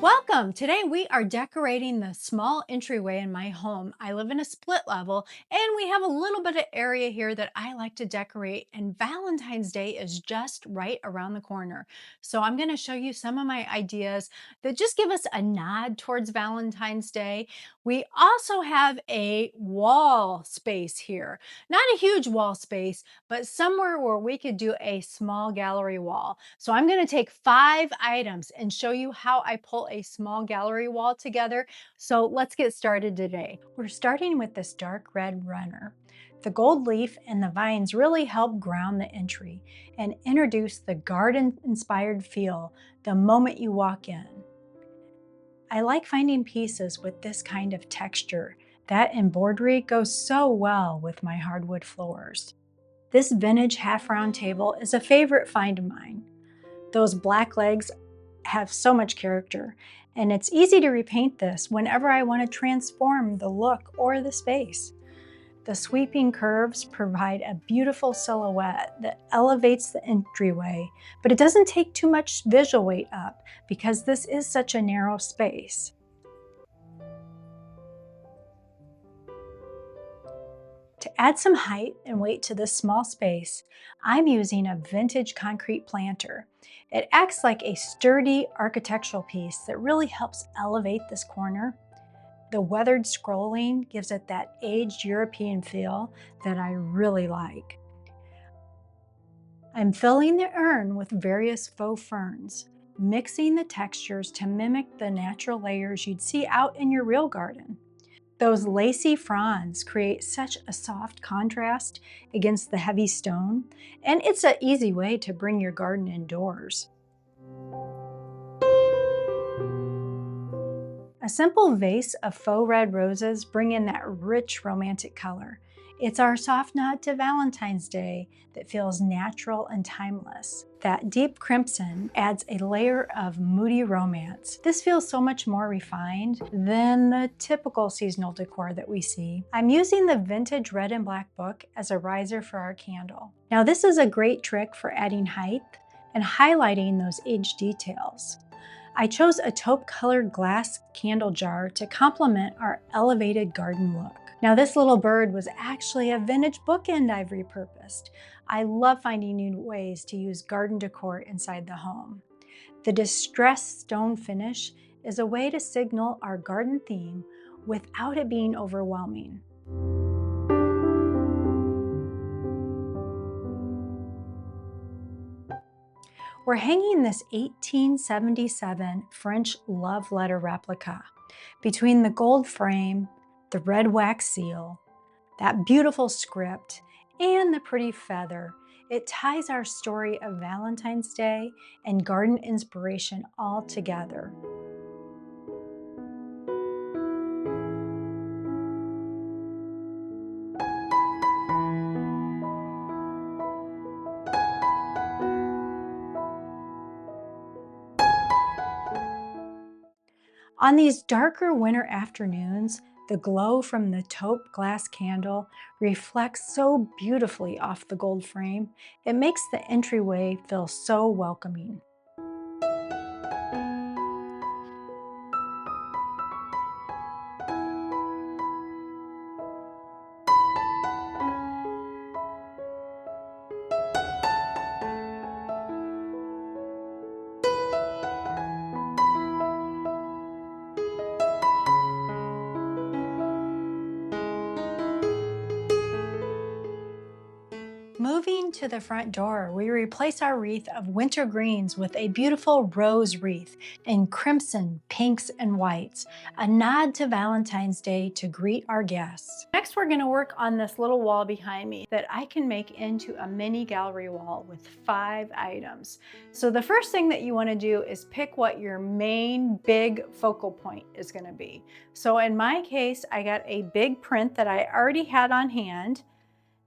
Welcome! Today we are decorating the small entryway in my home. I live in a split level and we have a little bit of area here that I like to decorate, and Valentine's Day is just right around the corner. So I'm going to show you some of my ideas that just give us a nod towards Valentine's Day. We also have a wall space here. Not a huge wall space, but somewhere where we could do a small gallery wall. So I'm going to take 5 items and show you how I pull a small gallery wall together. So let's get started today. We're starting with this dark red runner. The gold leaf and the vines really help ground the entry and introduce the garden-inspired feel the moment you walk in. I like finding pieces with this kind of texture. That embroidery goes so well with my hardwood floors. This vintage half-round table is a favorite find of mine. Those black legs have so much character, and it's easy to repaint this whenever I want to transform the look or the space. The sweeping curves provide a beautiful silhouette that elevates the entryway, but it doesn't take too much visual weight up because this is such a narrow space. To add some height and weight to this small space, I'm using a vintage concrete planter. It acts like a sturdy architectural piece that really helps elevate this corner. The weathered scrolling gives it that aged European feel that I really like. I'm filling the urn with various faux ferns, mixing the textures to mimic the natural layers you'd see out in your real garden. Those lacy fronds create such a soft contrast against the heavy stone, and it's an easy way to bring your garden indoors. A simple vase of faux red roses bring in that rich romantic color. It's our soft nod to Valentine's Day that feels natural and timeless. That deep crimson adds a layer of moody romance. This feels so much more refined than the typical seasonal decor that we see. I'm using the vintage red and black book as a riser for our candle. Now this is a great trick for adding height and highlighting those aged details. I chose a taupe-colored glass candle jar to complement our elevated garden look. Now this little bird was actually a vintage bookend I've repurposed. I love finding new ways to use garden decor inside the home. The distressed stone finish is a way to signal our garden theme without it being overwhelming. We're hanging this 1877 French love letter replica. Between the gold frame, the red wax seal, that beautiful script, and the pretty feather, it ties our story of Valentine's Day and garden inspiration all together. On these darker winter afternoons, the glow from the taupe glass candle reflects so beautifully off the gold frame. It makes the entryway feel so welcoming. Moving to the front door, we replace our wreath of winter greens with a beautiful rose wreath in crimson, pinks, and whites, a nod to Valentine's Day to greet our guests. Next, we're going to work on this little wall behind me that I can make into a mini gallery wall with 5 items. So the first thing that you want to do is pick what your main big focal point is going to be. So in my case, I got a big print that I already had on hand.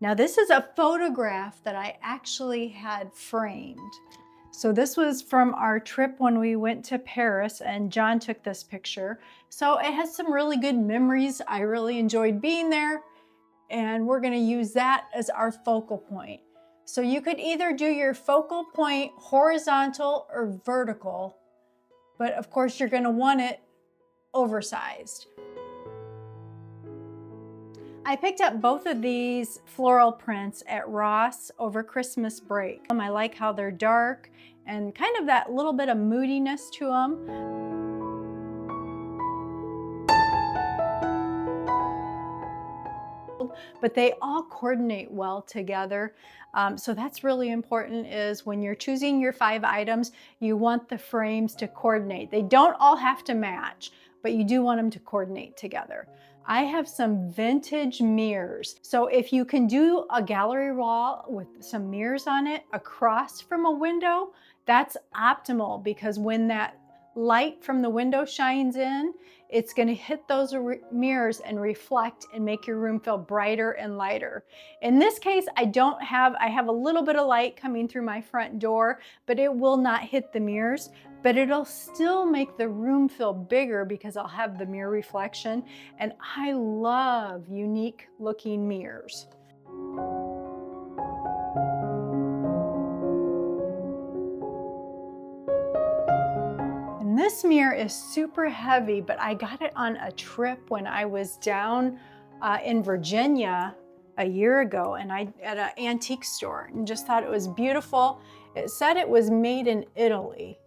Now this is a photograph that I actually had framed. So this was from our trip when we went to Paris, and John took this picture. So it has some really good memories. I really enjoyed being there, and we're gonna use that as our focal point. So you could either do your focal point horizontal or vertical but of course you're gonna want it oversized. I picked up both of these floral prints at Ross over Christmas break. I like how they're dark and kind of that little bit of moodiness to them. But they all coordinate well together. So that's really important, is when you're choosing your 5 items, you want the frames to coordinate. They don't all have to match, but you do want them to coordinate together. I have some vintage mirrors. So if you can do a gallery wall with some mirrors on it across from a window, that's optimal, because when that light from the window shines in, it's going to hit those mirrors and reflect and make your room feel brighter and lighter. In this case, I have a little bit of light coming through my front door, but it will not hit the mirrors, but it'll still make the room feel bigger because I'll have the mirror reflection. And I love unique looking mirrors. This mirror is super heavy, but I got it on a trip when I was down in Virginia a year ago, and at an antique store, and just thought it was beautiful. It said it was made in Italy.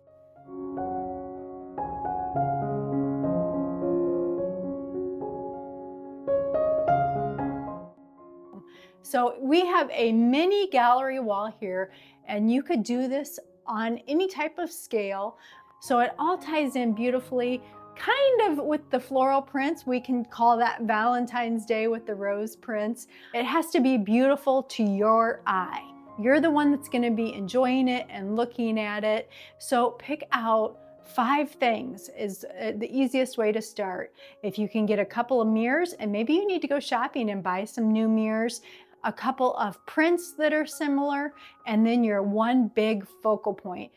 So we have a mini gallery wall here, and you could do this on any type of scale. So it all ties in beautifully, kind of with the floral prints. We can call that Valentine's Day with the rose prints. It has to be beautiful to your eye. You're the one that's going to be enjoying it and looking at it. So pick out 5 things is the easiest way to start. If you can get a couple of mirrors, and maybe you need to go shopping and buy some new mirrors, a couple of prints that are similar, and then your one big focal point.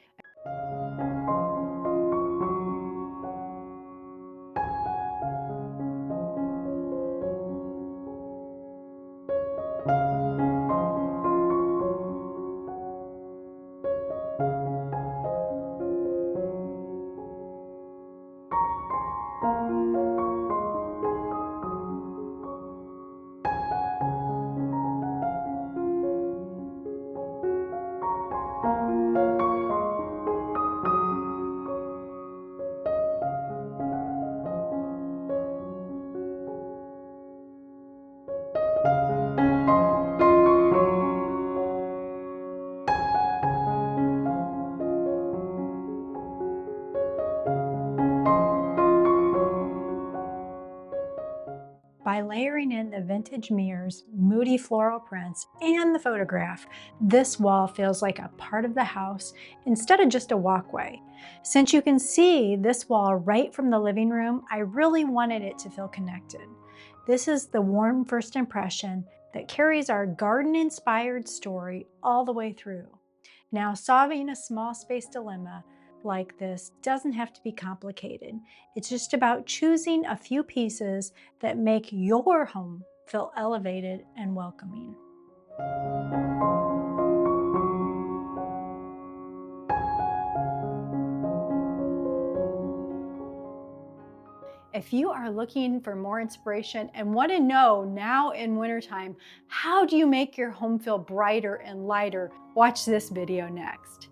By layering in the vintage mirrors, moody floral prints, and the photograph, this wall feels like a part of the house instead of just a walkway. Since you can see this wall right from the living room, I really wanted it to feel connected. This is the warm first impression that carries our garden-inspired story all the way through. Now, solving a small space dilemma like this doesn't have to be complicated. It's just about choosing a few pieces that make your home feel elevated and welcoming. If you are looking for more inspiration and want to know now in wintertime, how do you make your home feel brighter and lighter, watch this video next.